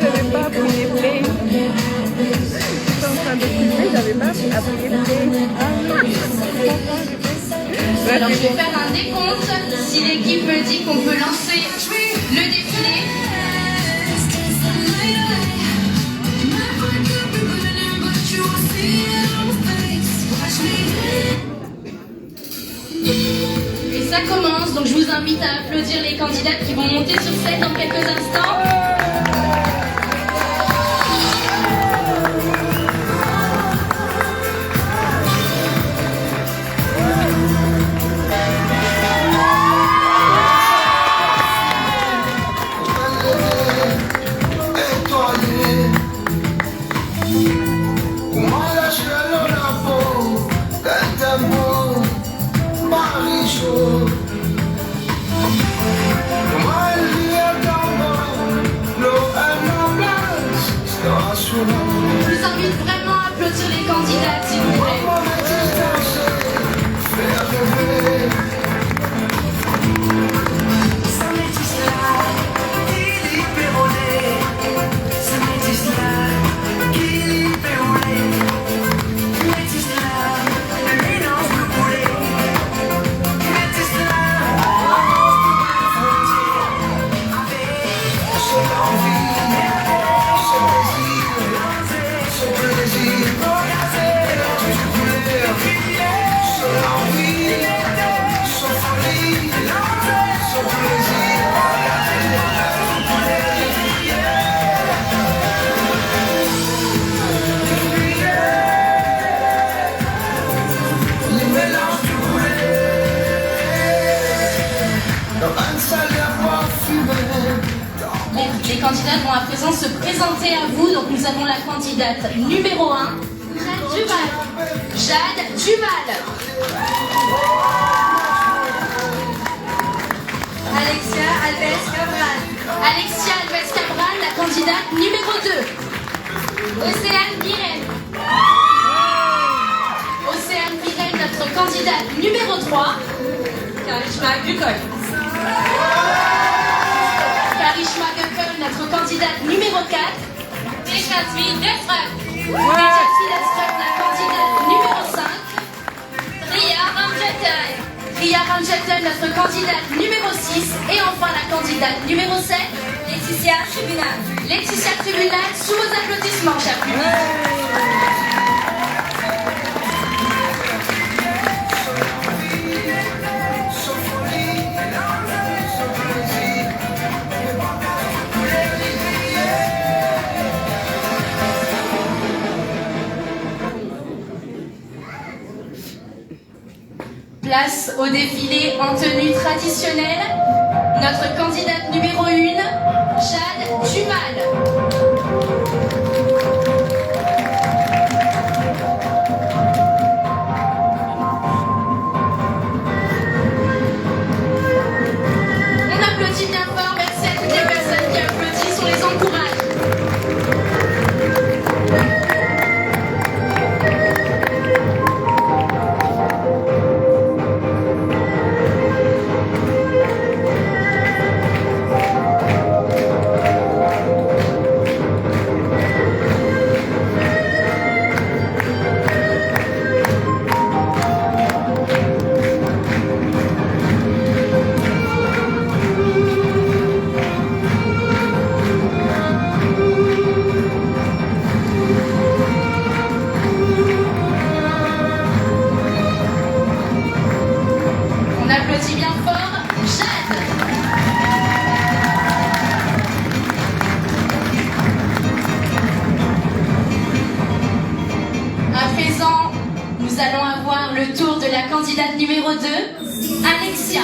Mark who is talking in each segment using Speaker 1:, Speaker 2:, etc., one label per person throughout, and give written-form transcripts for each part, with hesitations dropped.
Speaker 1: J'avais pas appuyé play. J'étais en train de filmer, j'avais pas appuyé play.
Speaker 2: Alors je vais faire un décompte. Si l'équipe me dit qu'on peut lancer le défilé. Et ça commence, donc je vous invite à applaudir les candidates qui vont monter sur scène dans quelques instants. Je vous invite vraiment à applaudir les candidats, s'il vous plaît. Les candidats vont à présent se présenter à vous. Donc nous avons la candidate numéro 1, Jade Duval. Jade Duval.
Speaker 3: Alexia Alves Cabral.
Speaker 2: Alexia Alves Cabral, la candidate numéro 2.
Speaker 3: Océane Guirel.
Speaker 2: Océane Virel, notre candidate numéro 3.
Speaker 3: Karishma Gukol.
Speaker 2: Karishma Gukol, notre candidate numéro 4.
Speaker 3: Tejasvi Desrat.
Speaker 2: Tejasvi Desrat, la candidate numéro 5.
Speaker 3: Ria Ramjetan.
Speaker 2: Ria Ramjetan, notre candidate numéro 6. Et enfin la candidate numéro 7.
Speaker 3: Laetitia Tribunal.
Speaker 2: Laetitia Tribunal, sous vos applaudissements, chers publics. Place au défilé en tenue traditionnelle. Notre candidate numéro 1, Jade Duval. On applaudit bien fort. Merci à toutes les personnes qui applaudissent. On les encourage. On applaudit bien fort. Jade. À présent, nous allons avoir le tour de la candidate numéro 2, Alexia.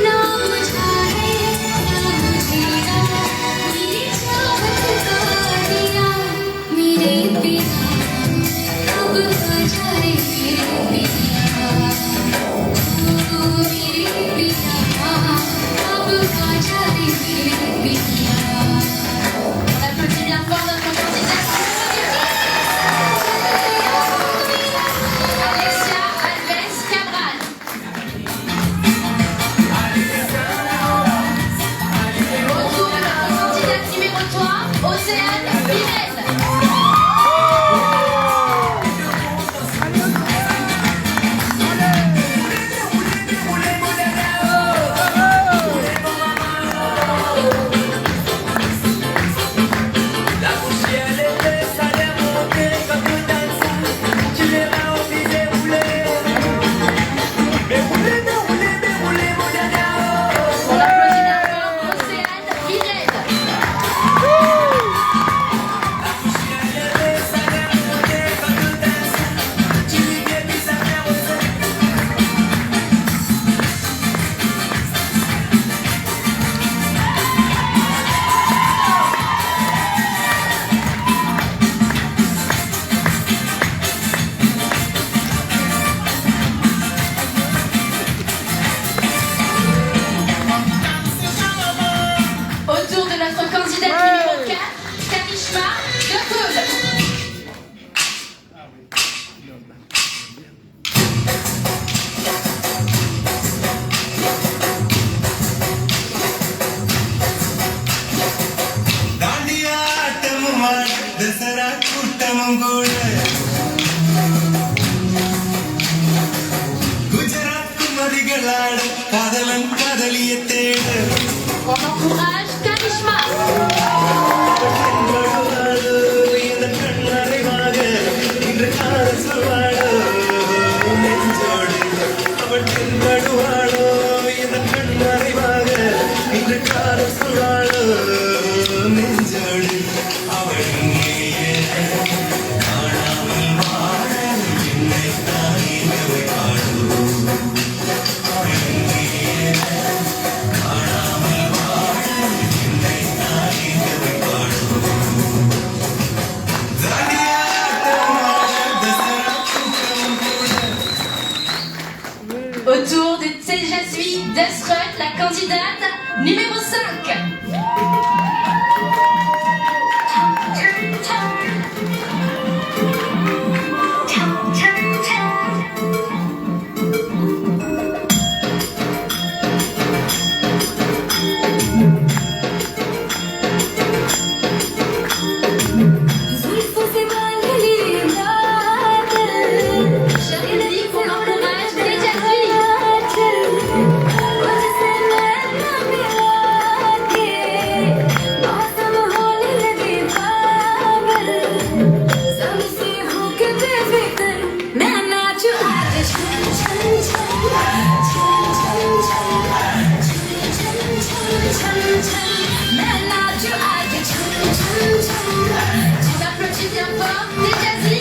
Speaker 4: Now சிற்பம் கூட குஜராத் குமரிகளாட காதலன் காதலிய தேட
Speaker 2: On encourage Karishma.
Speaker 4: இந்த கண்ணறைவாக இன்று காதல் சொல்வாளோ நெஞ்சோடு அவள் தென்படுவாளோ இந்த கண்ணறைவாக இன்று காதல் சொல்வாளோ நெஞ்சோடு அவள் இங்கேயே காணாமல் வாழ என்னை தாயினவை பாடுவோம் அவள் இங்கேயே காணாமல் வாழ என்னை தாயினவை பாடுவோம்
Speaker 2: Autour de Tejasvi Dasrut, la candidate numéro 5. On encourage Tejasvi. On applaudit bien fort Tejasvi.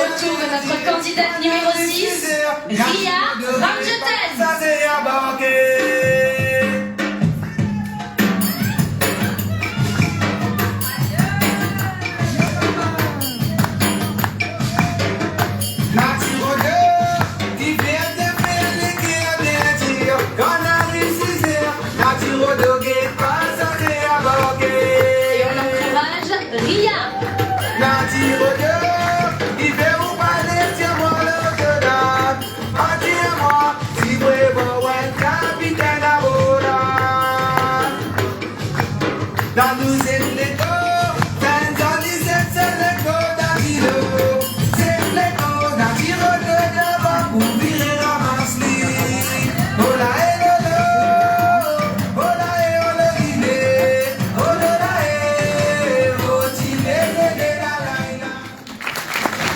Speaker 2: Autour de notre candidate numéro 6, Ria Ramjetan. Et on encourage Ria.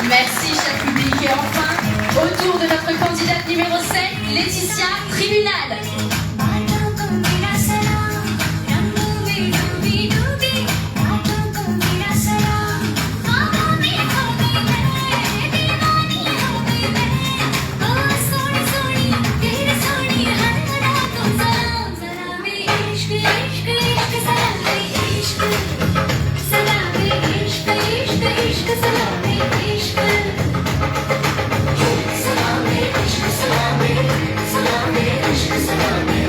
Speaker 2: Merci cher public. Et enfin, autour de notre candidate numéro 7, Laetitia Tribunal.
Speaker 5: Salame,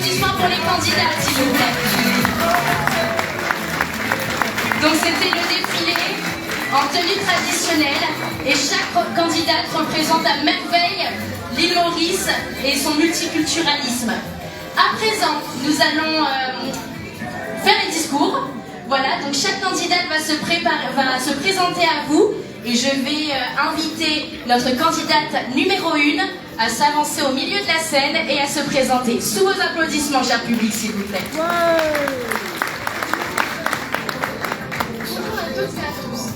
Speaker 2: applaudissements pour les candidats, s'il vous plaît. Donc c'était le défilé en tenue traditionnelle et chaque candidate représente à merveille l'île Maurice et son multiculturalisme. À présent, nous allons faire les discours. Voilà, donc chaque candidate va se présenter à vous et je vais inviter notre candidate numéro 1 à s'avancer au milieu de la scène et à se présenter. Sous vos applaudissements, cher public, s'il vous plaît.
Speaker 1: Wow.
Speaker 5: Bonjour à toutes et à tous.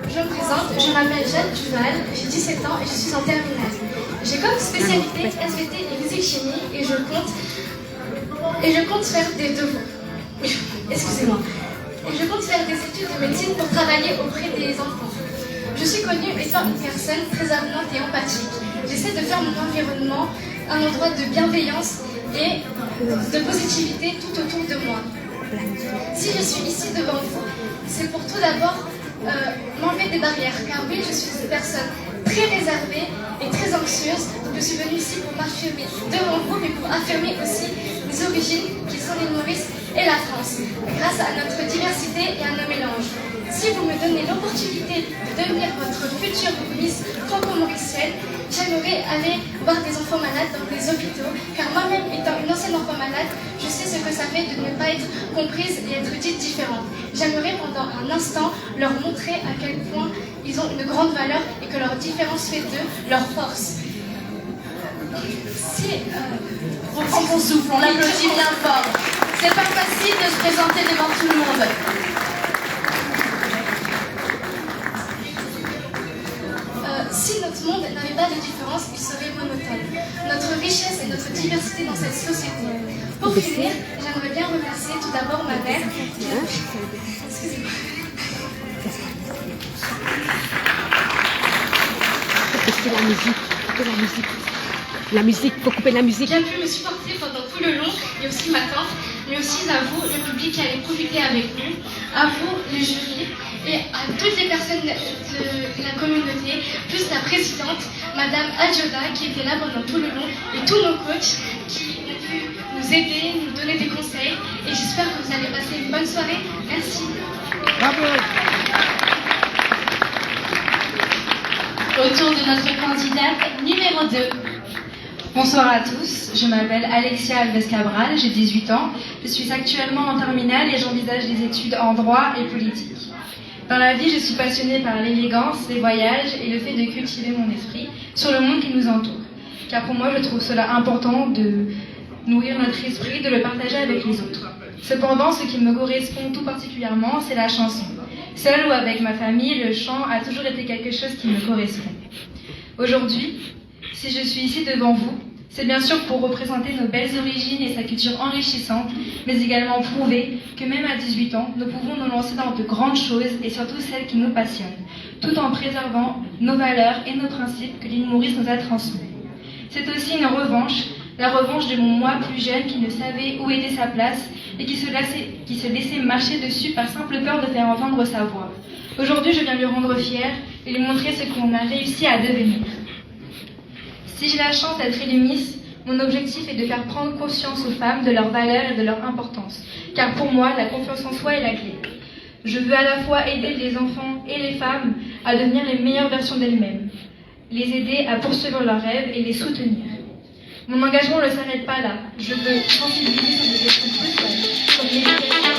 Speaker 5: Je me présente, je m'appelle Jade Duval, j'ai 17 ans et je suis en terminale. J'ai comme spécialité SVT et physique-chimie et je compte faire des devoirs. Excusez-moi. Et je compte faire des études de médecine pour travailler auprès des enfants. Je suis connue étant une personne très avenante et empathique. J'essaie de faire mon environnement un endroit de bienveillance et de positivité tout autour de moi. Si je suis ici devant vous, c'est pour tout d'abord m'enlever des barrières, car oui, je suis une personne très réservée et très anxieuse. Donc je suis venue ici pour m'affirmer devant vous, mais pour affirmer aussi mes origines, qui sont l'île Maurice et la France, grâce à notre diversité et à nos mélanges. Si vous me donnez l'opportunité de devenir votre future Miss franco-mauricienne, j'aimerais aller voir des enfants malades dans des hôpitaux, car moi-même étant une ancienne enfant malade, je sais ce que ça fait de ne pas être comprise et être dite différente. J'aimerais pendant un instant leur montrer à quel point ils ont une grande valeur et que leur différence fait d'eux leur force.
Speaker 2: On prend son souffle, on l'applaudit bien fort. C'est pas facile de se présenter devant tout le monde.
Speaker 5: Si notre monde n'avait pas de différence, il serait monotone. Notre richesse et notre diversité dans cette société. Pour finir, j'aimerais bien remercier tout d'abord ma mère. Excusez-moi.
Speaker 1: Écoutez la musique, écoutez la musique. La musique, faut couper la musique.
Speaker 5: Qui a pu me supporter pendant tout le long, et aussi ma tante, mais aussi à vous, le public qui allait profiter avec nous, à vous, les jurys, et à toutes les personnes de la communauté, plus la présidente, Madame Adjoda, qui était là pendant tout le long, et tous nos coachs qui ont pu nous aider, nous donner des conseils, et j'espère que vous allez passer une bonne soirée. Merci.
Speaker 1: Bravo.
Speaker 2: Autour de notre candidate numéro 2.
Speaker 6: Bonsoir à tous, je m'appelle Alexia Alves Cabral, j'ai 18 ans, je suis actuellement en terminale et j'envisage des études en droit et politique. Dans la vie, je suis passionnée par l'élégance, les voyages et le fait de cultiver mon esprit sur le monde qui nous entoure. Car pour moi, je trouve cela important de nourrir notre esprit, de le partager avec les autres. Cependant, ce qui me correspond tout particulièrement, c'est la chanson. Seule ou avec ma famille, le chant a toujours été quelque chose qui me correspond. Aujourd'hui, si je suis ici devant vous, c'est bien sûr pour représenter nos belles origines et sa culture enrichissante, mais également prouver que même à 18 ans, nous pouvons nous lancer dans de grandes choses et surtout celles qui nous passionnent, tout en préservant nos valeurs et nos principes que l'île Maurice nous a transmis. C'est aussi une revanche, la revanche de mon moi plus jeune qui ne savait où était sa place et qui se laissait marcher dessus par simple peur de faire entendre sa voix. Aujourd'hui, je viens lui rendre fière et lui montrer ce qu'on a réussi à devenir. Si j'ai la chance d'être élue Miss, mon objectif est de faire prendre conscience aux femmes de leurs valeurs et de leur importance. Car pour moi, la confiance en soi est la clé. Je veux à la fois aider les enfants et les femmes à devenir les meilleures versions d'elles-mêmes, les aider à poursuivre leurs rêves et les soutenir. Mon engagement ne s'arrête pas là. Je veux sensibiliser sur des questions cruciales, comme l'éducation,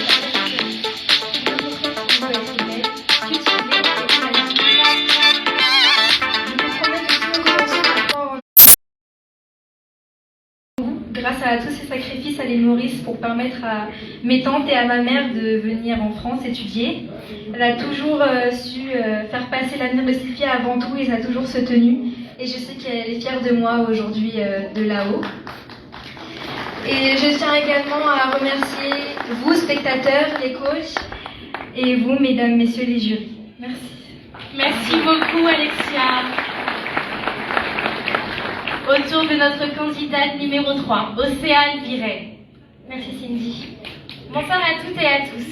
Speaker 6: la grâce à tous ces sacrifices à l'île Maurice pour permettre à mes tantes et à ma mère de venir en France étudier. Elle a toujours su faire passer l'avenir de ses filles avant tout et ça a toujours se tenu. Et je sais qu'elle est fière de moi aujourd'hui de là-haut. Et je tiens également à remercier vous, spectateurs, les coachs, et vous, mesdames, messieurs les jurys. Merci.
Speaker 2: Merci beaucoup, Alexia. Autour de notre candidate numéro 3, Océane Viret.
Speaker 3: Merci Cindy. Bonsoir à toutes et à tous.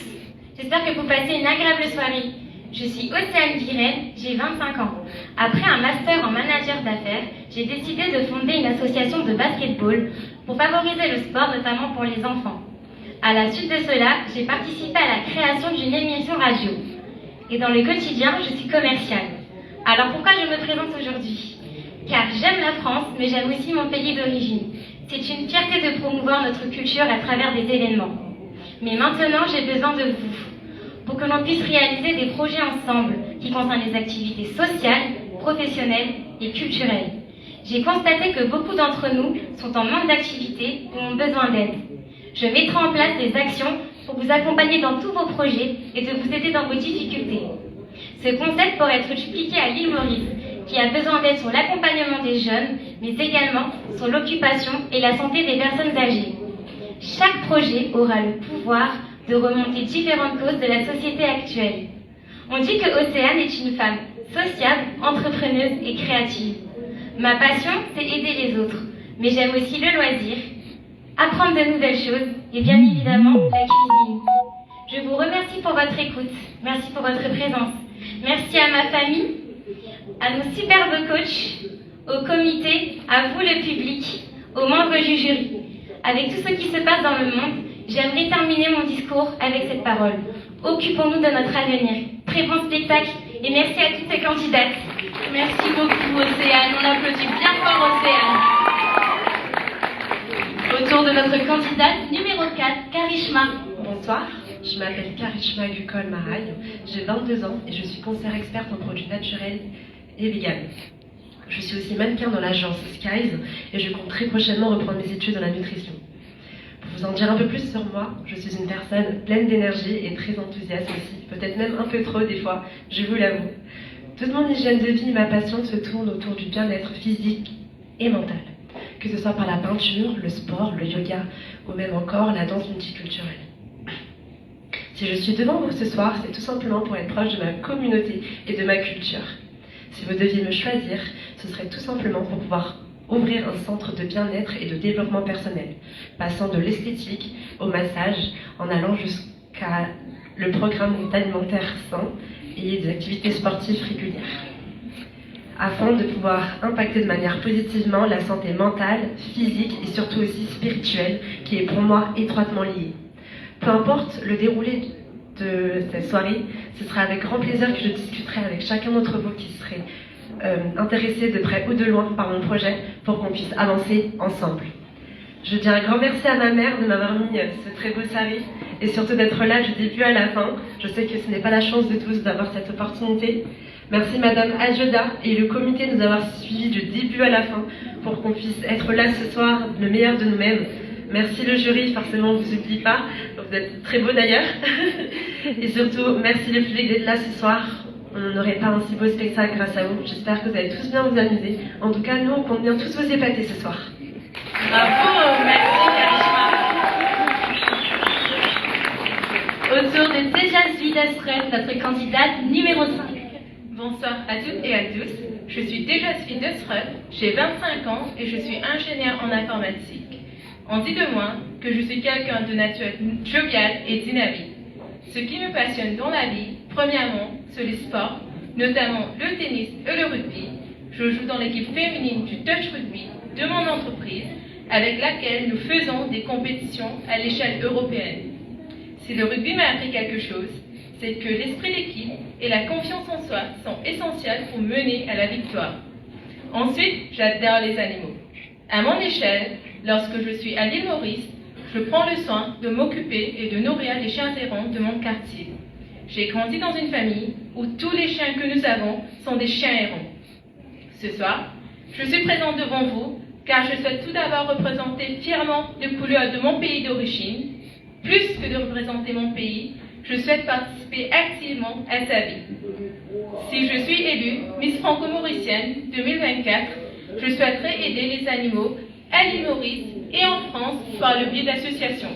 Speaker 3: J'espère que vous passez une agréable soirée. Je suis Océane Viret, j'ai 25 ans. Après un master en manager d'affaires, j'ai décidé de fonder une association de basketball pour favoriser le sport, notamment pour les enfants. À la suite de cela, j'ai participé à la création d'une émission radio. Et dans le quotidien, je suis commerciale. Alors pourquoi je me présente aujourd'hui? Car j'aime la France, mais j'aime aussi mon pays d'origine. C'est une fierté de promouvoir notre culture à travers des événements. Mais maintenant, j'ai besoin de vous, pour que l'on puisse réaliser des projets ensemble qui concernent les activités sociales, professionnelles et culturelles. J'ai constaté que beaucoup d'entre nous sont en manque d'activité ou ont besoin d'aide. Je mettrai en place des actions pour vous accompagner dans tous vos projets et de vous aider dans vos difficultés. Ce concept pourrait être dupliqué à l'île Maurice, qui a besoin d'aide sur l'accompagnement des jeunes, mais également sur l'occupation et la santé des personnes âgées. Chaque projet aura le pouvoir de remonter différentes causes de la société actuelle. On dit que Océane est une femme sociable, entrepreneuse et créative. Ma passion, c'est aider les autres, mais j'aime aussi le loisir, apprendre de nouvelles choses et bien évidemment la cuisine. Je vous remercie pour votre écoute, merci pour votre présence, merci à ma famille, à nos superbes coachs, au comité, à vous le public, aux membres du jury. Avec tout ce qui se passe dans le monde, j'aimerais terminer mon discours avec cette parole. Occupons-nous de notre avenir. Très bon spectacle et merci à toutes ces candidates.
Speaker 2: Merci beaucoup Océane, on applaudit bien fort Océane. Autour de notre candidate numéro 4, Karishma.
Speaker 7: Bonsoir, je m'appelle Karishma Gukol Maraï, j'ai 22 ans et je suis conseillère experte en produits naturels et vegan. Je suis aussi mannequin dans l'agence Skies et je compte très prochainement reprendre mes études dans la nutrition. Pour vous en dire un peu plus sur moi, je suis une personne pleine d'énergie et très enthousiaste aussi, peut-être même un peu trop des fois, je vous l'avoue. Toute mon hygiène de vie et ma passion se tournent autour du bien-être physique et mental, que ce soit par la peinture, le sport, le yoga ou même encore la danse multiculturelle. Si je suis devant vous ce soir, c'est tout simplement pour être proche de ma communauté et de ma culture. Si vous deviez me choisir, ce serait tout simplement pour pouvoir ouvrir un centre de bien-être et de développement personnel, passant de l'esthétique au massage, en allant jusqu'à le programme alimentaire sain et des activités sportives régulières, afin de pouvoir impacter de manière positivement la santé mentale, physique et surtout aussi spirituelle, qui est pour moi étroitement liée. Peu importe le déroulé de cette soirée, ce sera avec grand plaisir que je discuterai avec chacun d'entre vous qui serait intéressé de près ou de loin par mon projet pour qu'on puisse avancer ensemble. Je dis un grand merci à ma mère de m'avoir mis ce très beau sari et surtout d'être là du début à la fin. Je sais que ce n'est pas la chance de tous d'avoir cette opportunité. Merci Madame Adjoda et le comité de nous avoir suivis du début à la fin pour qu'on puisse être là ce soir, le meilleur de nous-mêmes. Merci le jury, forcément on ne vous oublie pas, vous êtes très beau d'ailleurs. Et surtout, merci le public d'être là ce soir. On n'aurait pas un si beau spectacle grâce à vous. J'espère que vous allez tous bien vous amuser. En tout cas, nous, on compte bien tous vous épater ce soir.
Speaker 2: Bravo, merci Karishma. Autour de Tejasvi Desret, notre candidate numéro 5.
Speaker 8: Bonsoir à toutes et à tous. Je suis Tejasvi Desret, j'ai 25 ans et je suis ingénieure en informatique. On dit de moi que je suis quelqu'un de nature joviale et dynamique. Ce qui me passionne dans la vie, premièrement, c'est les sports, notamment le tennis et le rugby. Je joue dans l'équipe féminine du Touch Rugby de mon entreprise, avec laquelle nous faisons des compétitions à l'échelle européenne. Si le rugby m'a appris quelque chose, c'est que l'esprit d'équipe et la confiance en soi sont essentiels pour mener à la victoire. Ensuite, j'adore les animaux. À mon échelle, lorsque je suis à l'île Maurice, je prends le soin de m'occuper et de nourrir les chiens errants de mon quartier. J'ai grandi dans une famille où tous les chiens que nous avons sont des chiens errants. Ce soir, je suis présente devant vous car je souhaite tout d'abord représenter fièrement les couleurs de mon pays d'origine. Plus que de représenter mon pays, je souhaite participer activement à sa vie. Si je suis élue Miss Franco-Mauricienne 2024, je souhaiterais aider les animaux à l'île Maurice et en France par le biais d'associations.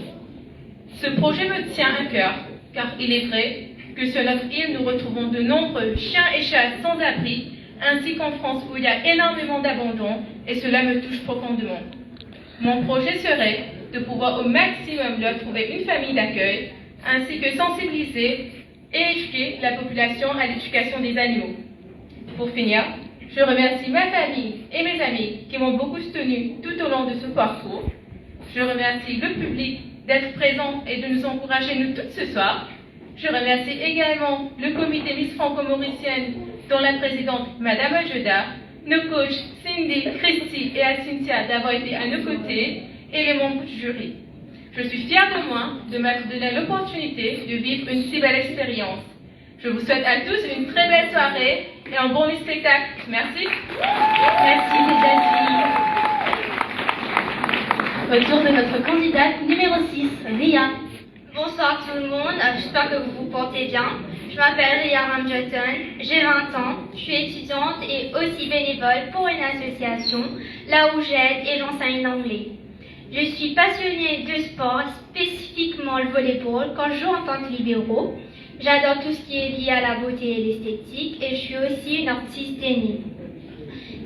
Speaker 8: Ce projet me tient à cœur, car il est vrai que sur notre île nous retrouvons de nombreux chiens et chats sans abri, ainsi qu'en France où il y a énormément d'abandon, et cela me touche profondément. Mon projet serait de pouvoir au maximum leur trouver une famille d'accueil, ainsi que sensibiliser et éduquer la population à l'éducation des animaux. Pour finir, je remercie ma famille et mes amis qui m'ont beaucoup soutenu tout au long de ce parcours. Je remercie le public d'être présent et de nous encourager nous toutes ce soir. Je remercie également le comité Miss Franco-Mauricienne, dont la présidente, Madame Ajoda, nos coachs Cindy, Christy et Cynthia d'avoir été à nos côtés et les membres du jury. Je suis fière de moi de m'être donné l'opportunité de vivre une si belle expérience. Je vous souhaite à tous une très belle soirée et un bon spectacle. Merci.
Speaker 3: Merci les filles. Autour de notre candidate numéro 6, Ria.
Speaker 9: Bonsoir tout le monde, j'espère que vous vous portez bien. Je m'appelle Ria Ramjoton, j'ai 20 ans, je suis étudiante et aussi bénévole pour une association, là où j'aide et j'enseigne l'anglais. Je suis passionnée de sport, spécifiquement le volleyball, quand je joue en tant que libéro. J'adore tout ce qui est lié à la beauté et l'esthétique et je suis aussi une artiste aînée.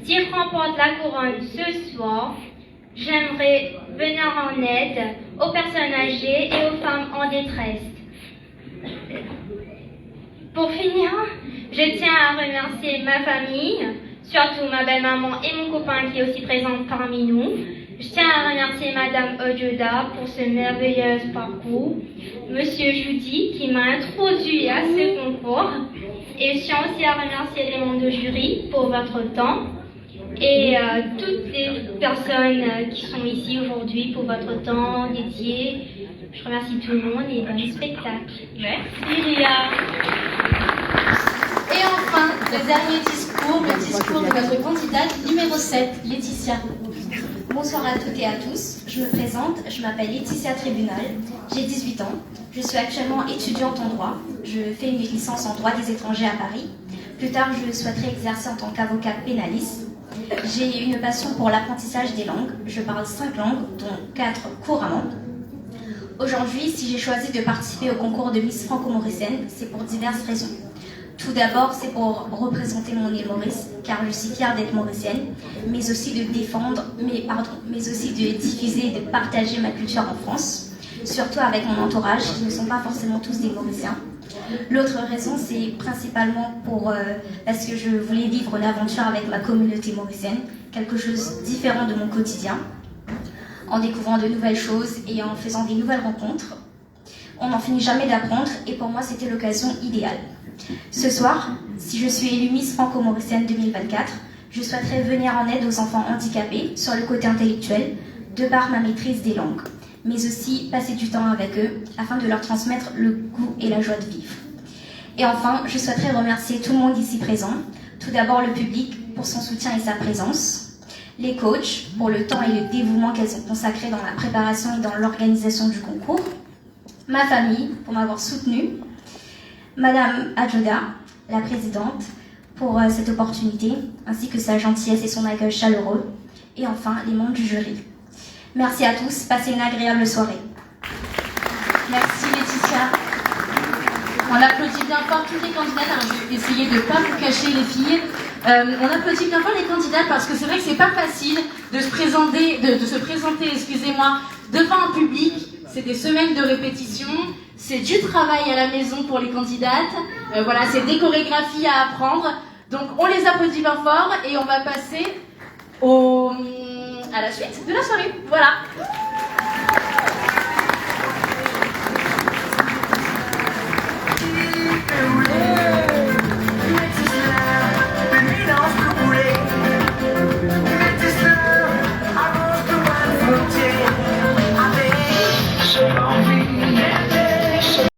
Speaker 9: Si je remporte la couronne ce soir, j'aimerais venir en aide aux personnes âgées et aux femmes en détresse. Pour finir, je tiens à remercier ma famille, surtout ma belle-maman et mon copain qui est aussi présent parmi nous. Je tiens à remercier Madame Ojoda pour ce merveilleux parcours, Monsieur Judy qui m'a introduit à ce concours, et je tiens aussi à remercier les membres du jury pour votre temps et toutes les personnes qui sont ici aujourd'hui pour votre temps dédié. Je remercie tout le monde et bon spectacle.
Speaker 3: Merci Ria.
Speaker 2: Et enfin, le dernier discours, le discours de notre candidate numéro 7, Laetitia.
Speaker 10: Bonsoir à toutes et à tous, je me présente, je m'appelle Laetitia Tribunal, j'ai 18 ans, je suis actuellement étudiante en droit, je fais une licence en droit des étrangers à Paris. Plus tard, je souhaiterais exercer en tant qu'avocat pénaliste. J'ai une passion pour l'apprentissage des langues, je parle 5 langues, dont 4 couramment. Aujourd'hui, si j'ai choisi de participer au concours de Miss Franco-Mauricienne, c'est pour diverses raisons. Tout d'abord, c'est pour représenter mon île Maurice, car je suis fière d'être mauricienne, mais aussi de défendre, mais aussi de diffuser et de partager ma culture en France, surtout avec mon entourage, qui ne sont pas forcément tous des Mauriciens. L'autre raison, c'est principalement parce que je voulais vivre une aventure avec ma communauté mauricienne, quelque chose de différent de mon quotidien, en découvrant de nouvelles choses et en faisant des nouvelles rencontres. On n'en finit jamais d'apprendre et pour moi, c'était l'occasion idéale. Ce soir, si je suis élue Miss Franco-Mauricienne 2024, je souhaiterais venir en aide aux enfants handicapés sur le côté intellectuel, de par ma maîtrise des langues, mais aussi passer du temps avec eux afin de leur transmettre le goût et la joie de vivre. Et enfin, je souhaiterais remercier tout le monde ici présent, tout d'abord le public pour son soutien et sa présence, les coachs pour le temps et le dévouement qu'elles ont consacré dans la préparation et dans l'organisation du concours, ma famille pour m'avoir soutenue, Madame Ajoda, la présidente, pour cette opportunité, ainsi que sa gentillesse et son accueil chaleureux, et enfin les membres du jury. Merci à tous, passez une agréable soirée.
Speaker 2: Merci Laetitia. On applaudit bien fort toutes les candidates. Alors, je vais essayer de ne pas vous cacher les filles. On applaudit bien fort les candidates parce que c'est vrai que c'est pas facile de se présenter, excusez-moi, devant un public. C'est des semaines de répétition, c'est du travail à la maison pour les candidates. Voilà, c'est des chorégraphies à apprendre. Donc on les applaudit bien fort et on va passer à la suite de la soirée. Voilà.